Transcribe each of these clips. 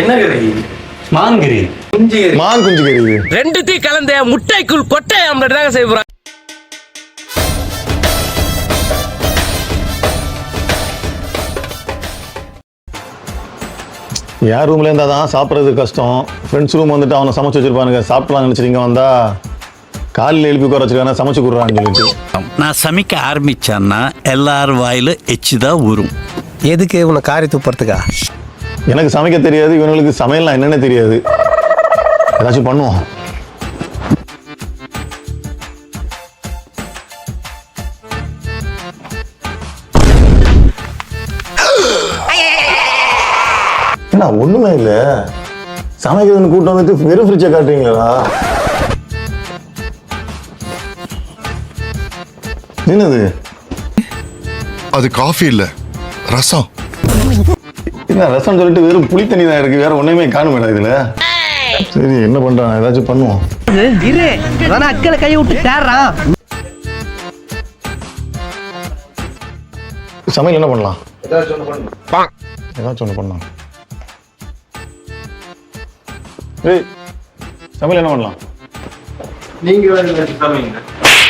என்ன கறி? மான்கறி. மான் குஞ்சு கறி. ரெண்டுத்தையும் கலந்த முட்டைக்குள் கொட்டை ஆம்லெட் செய்ய போறாங்க. என் ரூம்ல இருந்தா தான் சாப்பிட்றது கஷ்டம். ஃப்ரெண்ட்ஸ் ரூம் வந்துட்டு அவனை சமைச்சு வச்சிருப்பானுங்க. சாப்பிடலாம் நினைச்சிருங்க வந்தா காலையில் எழுப்பி உட்கார வச்சிருக்காங்க சமைச்சு கொடுறான்னு சொல்லிட்டு. நான் சமைக்க ஆரம்பிச்சேன்னா எல்லார் வாயில எச்சுதான் ஊறும். எதுக்கு உன்னை காரி துப்புறதுக்கா? எனக்கு சமைக்க தெரியாது, இவனுங்களுக்கு சமையல்லாம் என்னென்ன தெரியாது. ஏதாச்சும் பண்ணுவோம். என்ன ஒண்ணுமே இல்ல, சமைக்கிறதுன்னு கூட்டம் வந்துட்டு வெறும் ஃப்ரிட்ஜை காட்டுறீங்களா? என்னது அது? காஃபி இல்ல, ரசம். என்ன ரசம் சொல்லிட்டு வெறும் புளி தண்ணி தான் இருக்கு, வேற ஒண்ணுமே காணுமேடா இதுல. சரி என்ன பண்றான், ஏதாச்சும் பண்ணுவோம். அக்கறை கையை விட்டு தேடுறான். சமையல் என்ன பண்ணலாம்? ஏதாச்சும் ஒண்ணு பண்ணலாம். ஏய் சமையல் என்ன பண்ணலாம்?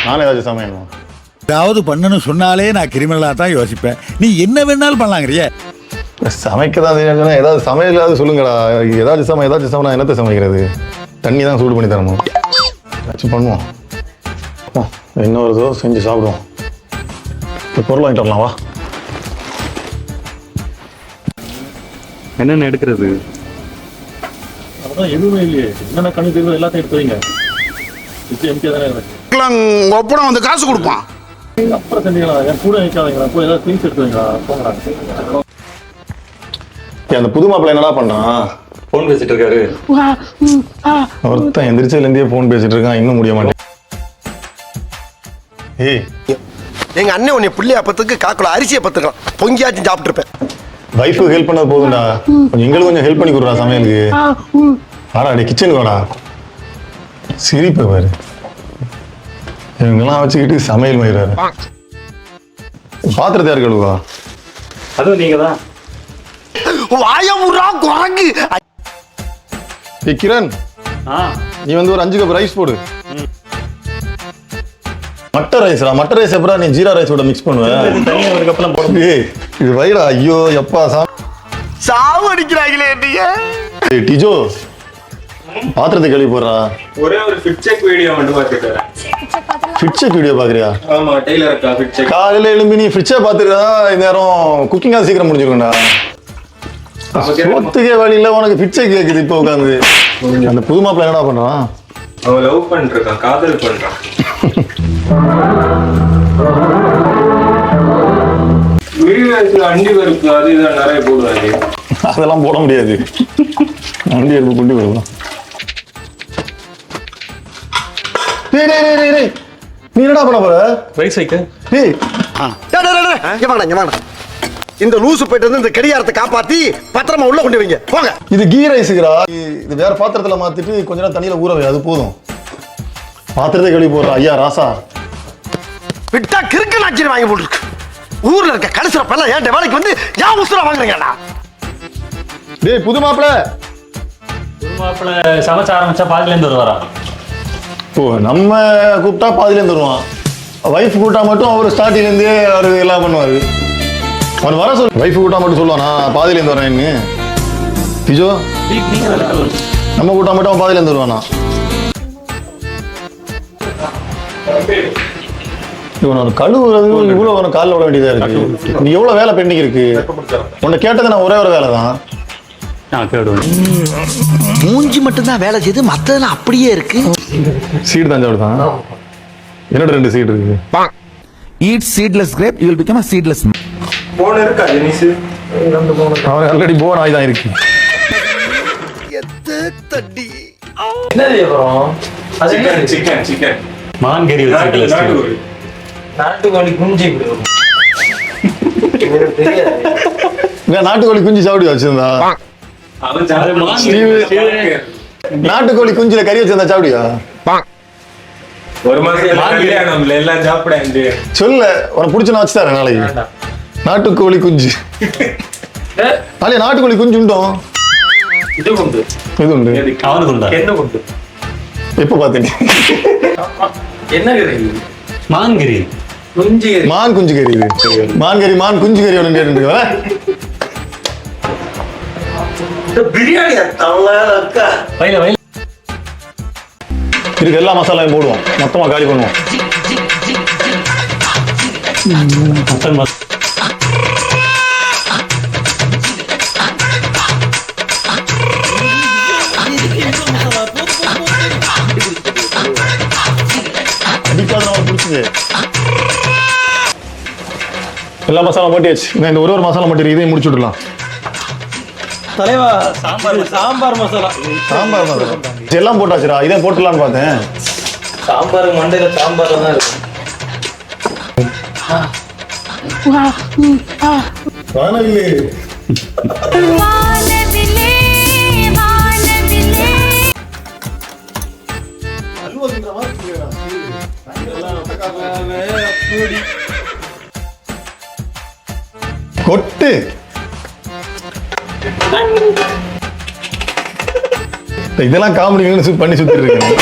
நானே ஏதாச்சும் சமையல் ஏதாவது பண்ணணும்னு சொன்னாலே நான் கிரிமினலாக தான் யோசிப்பேன். நீ என்ன வேணாலும் பண்ணலாங்கிறிய. சமைக்கதான் தெரியும், ஏதாவது சமையல் ஏதாவது சொல்லுங்கடா. ஏதாச்சும் சமையல் என்னத்தை சமைக்கிறது? தண்ணி தான் சூடு பண்ணி தரணும். ஏதாச்சும் பண்ணுவோம். இன்னொரு தோ செஞ்சு சாப்பிடுவோம். இப்போ பொருள் வாங்கிட்டு வரலாம் வா. என்னென்ன எடுக்கிறது? அதான் எதுவுமே இல்லையே. என்னென்ன கணக்கு தெரியும் எல்லாத்தையும் எடுத்து வைங்க. ஒப்படம் வந்து காசு கொடுப்பான். அப்புறம் செஞ்சீங்களா? என் கூட வைக்காதீங்களா? போய் ஏதாவது திங்ஸ் எடுத்து வைங்களா? போங்கடா. அந்த புது மாப்பிள்ளை என்னடா பண்றான்? போன் பேசிட்டு இருக்காரு. ஒருத்தன் எந்திரிச்சதுலேருந்தே போன் பேசிட்டு இருக்கான், இன்னும் முடிய மாட்டேன். ஏய் எங்க அண்ணன் உன்னை பிள்ளைய பத்துக்கு காக்கல அரிசியை பத்துக்கலாம் பொங்கியாச்சும் சாப்பிட்டு இருப்பேன். வைஃபுக்கு ஹெல்ப் பண்ணது போதும்டா, கொஞ்சம் எங்களுக்கு கொஞ்சம் ஹெல்ப் பண்ணி கொடுறா சமையலுக்கு. வாடா அடி கிச்சனுக்கு வாடா. சிரிப்பை பாரு, இவங்கெல்லாம் வச்சுக்கிட்டு சமையல் மயிறாரு. பாத்திரத்தை யாரு கழுவா? அதுவும் நீங்க தான். வாயமுறா குரங்கு. ஏய் கிரண், நீ வந்து ஒரு 5 கப் ரைஸ் போடு. மட்டர் ரைஸ்டா? மட்டர் ரைஸ் எப்படா நீ ஜீரா ரைஸோட மிக்ஸ் பண்ணுவேன்? தனியா ஒரு கப்பெல்லாம் போட. ஏய் இது வைடா. ஐயோ எப்பா சாவு அடிக்கிறாங்களே நீங்க. ஏய் டிஜோ, பாத்திரத்தை கழுவி போடுறா. ஒரே ஒரு ஃபிட் செக் வீடியோ மட்டும் பார்த்துட்டு வரேன். ஃபிட் செக் வீடியோ பாக்குறியா? ஆமா, டெய்லர் இருக்கா ஃபிட் செக். காலையில எழும்பி நீ ஃபிட்சை பாத்துருந்தா இந்நேரம் குக்கிங்கா சீக்கிரம் முடிஞ்சிருக்கும்டா. சொத்துக்கே வழியில உனக்கு ஃபிட் செக் கேக்குது இப்போ உட்காந்து. அந்த புது மாப்பிள்ள என்னடா பண்றான்? அவன் லவ் பண்ணிருக்கான், காதல் பண்றான். வீடியோஸ்ல அண்டி வெறுப்பு அது இதான் நிறைய போடுவாங்க. அதெல்லாம் போட முடியாது. வண்டி எடுப்பு குண்டி போடலாம். நீ என்னடா பண்ண போற? ரைஸ் வைக்க. ஏய் இந்த லூசு போயிட்டு வந்து இந்த கடிகாரத்தை காப்பாத்தி பத்திரமா உள்ள கொண்டு வைங்க போங்க. இது கீ ரைஸுக்குடா. இது வேற பாத்திரத்துல மாத்திட்டு கொஞ்ச நேரம் தண்ணியில ஊற வை, அது போதும். பாத்திரத்தை கழுவி போடுறா. ஐயா ராசா, விட்டா கிறுக்கு நாச்சி வாங்கி போட்டுருக்கு. ஊர்ல இருக்க கடைசில பல்ல ஏன் வேலைக்கு வந்து ஏன் உசுரா வாங்குறீங்கடா? டேய் புது மாப்பிள்ள. புது மாப்பிள்ள சமைச்ச ஆரம்பிச்சா பாதியில இருந்து வருவாரா? ஓ நம்ம கூப்பிட்டா பாதியில இருந்து வருவான். வைஃப் கூப்பிட்டா மட்டும் அவர் ஸ்டார்டிங்ல இருந்தே அவரு எல்லாம் பண்ணுவாரு. அவன் வர சொல்லு. வைஃப் கூட்டா மட்டும் சொல்லுவான் நான் பாதியில இருந்து வரேன்னு. பிஜோ நம்ம கூட்டா மட்டும் அவன் பாதியில இருந்து வருவானா? இவன் கழுவுறது இவ்வளவு ஒரு காலில் விட வேண்டியதா இருக்கு. நீ எவ்வளவு வேலை பெண்டிங் இருக்கு? உன்னை கேட்டது நான் ஒரே ஒரு வேலை தான். மூஞ்சி மட்டும்தான் வேலை செய்து மத்ததெல்லாம் அப்படியே இருக்கு. சீடு தான் சாப்பிடுதான். என்னோட 2 சீடு இருக்கு. Eat seedless grape, you will become a seedless man. Phone இருக்கா ஜெனிஸ்? அவன் ஆல்ரெடி போன் ஆகி தான் இருக்கு. தட்டி என்ன செய்யறோம்? சிக்கன் சிக்கன் சிக்கன் மான்கறி வச்சிருக்கீங்க. நாட்டுக்கோழி குஞ்சு நாட்டுக்கோழி குஞ்சு சாப்பிடி வச்சிருந்தா? நாட்டுக்கோழி குஞ்சுல கறி வச்சிருந்தா சாப்பிடியா? ஒரு மாசம் எல்லாம் சாப்பிட சொல்ல உனக்கு பிடிச்ச வச்சு தரேன் நாளைக்கு. நாட்டுக்கோழி குஞ்சு நாளைக்கு நாட்டுக்கோழி குஞ்சு உண்டோம். இது கொண்டு இது உண்டு. அவனுக்கு உண்டா? என்ன கொண்டு எப்ப பாத்தீங்க? என்ன கறி மான்கிரி. குஞ்சு கறி மான் குஞ்சு கறி இது. மான் கறி மான் குஞ்சு கறி ஒன்று கேட்டு பிரியாணி இருக்கா வயல வயல இதுக்கு எல்லா மசாலாவையும் போடுவோம், மொத்தமா காலி பண்ணுவோம். மட்டன் மசாலா. அடிக்காத நம்ம பிடிச்சது. எல்லா மசாலா போட்டியாச்சு. இந்த ஒரு மசாலா மட்டும் இருக்கு, இதையும் முடிச்சு விடலாம். தலைவா சாம்பார் மசாலா சாம்பார் மசாலா எல்லாம் போட்டாச்சுடா, இதை போட்டுலான்னு பார்த்தேன். சாம்பார் மண்டையில சாம்பார் தான் இருக்கும். வானவில்லை. கொட்டு இதெல்லாம் காமெடி பண்ணி சுத்திட்டு இருக்கேன்.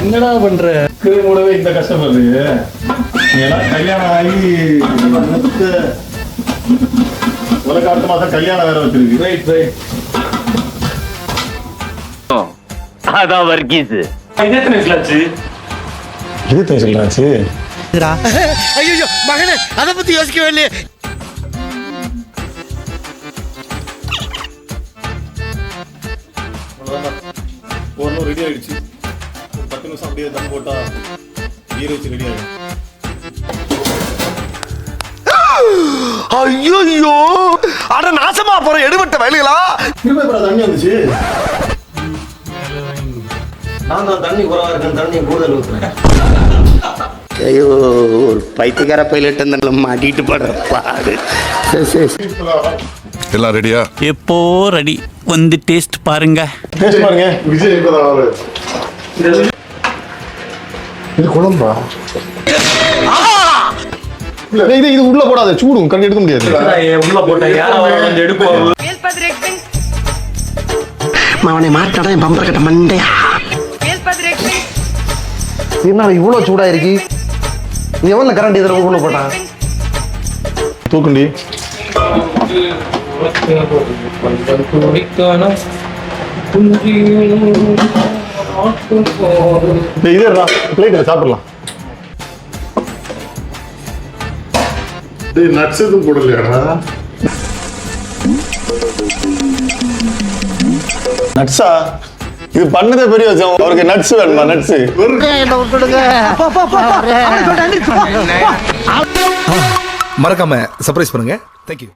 என்னடா பண்ற? கூடவே இந்த கஷ்டப்படுது. ஏன்னா கல்யாணம் ஆகி உலக அடுத்த மாசம் கல்யாணம் வேற வச்சிருக்கு. Right right. அதான் வர்க்கீஸ். இது எத்தனை கிளாச்சு? இது சொல்றாச்சு. ஐயோ மகனே அதை பத்தி யோசிக்கவே இல்லையே. ஒன்றும் ரெடி ஆயிடுச்சு. 10 நிமிஷம் அப்படியே தம் போட்டா ஈர வச்சு ரெடி ஆயிடும். ஐயோ அட நாசமா போற எடுபட்ட வயலுகளா. தண்ணி வந்துச்சு. நான் தான் தண்ணி குறவா இருக்கேன், தண்ணி கூடுதல் ஊத்துறேன். ஐயோ ஒரு பைத்தியக்கார பைலட் அந்த மாட்டிட்டு படுற பாடு. எல்லாம் ரெடியா? எப்போ ரெடி, வந்து டேஸ்ட் பாருங்க. டேஸ்ட் பாருங்க. விஜய் இப்பதான் இது குழம்பா? இது உள்ள போடாத, சூடும் கண்டு எடுக்க முடியாது. உள்ள போட்டேன். யாரும் எடுப்போம். அவனை மாட்டாடா என் பம்பர கட்ட மண்டையா. என்ன இவ்வளவு சூடா இருக்கு? நீ எவ்வளவு கரண்ட் இதுல உள்ள போட்டான்? தூக்குண்டி. இதே பிளேட்ல சாப்பிடலாம். நட்ஸ் எதுவும் போடலையாடா? நட்ஸா? இது பண்ணதே பெரிய விஷயம். அவருக்கு நட்ஸ் வேணுமா? நட்ஸ் மறக்காம சர்ப்ரைஸ் பண்ணுங்க. தேங்க்யூ.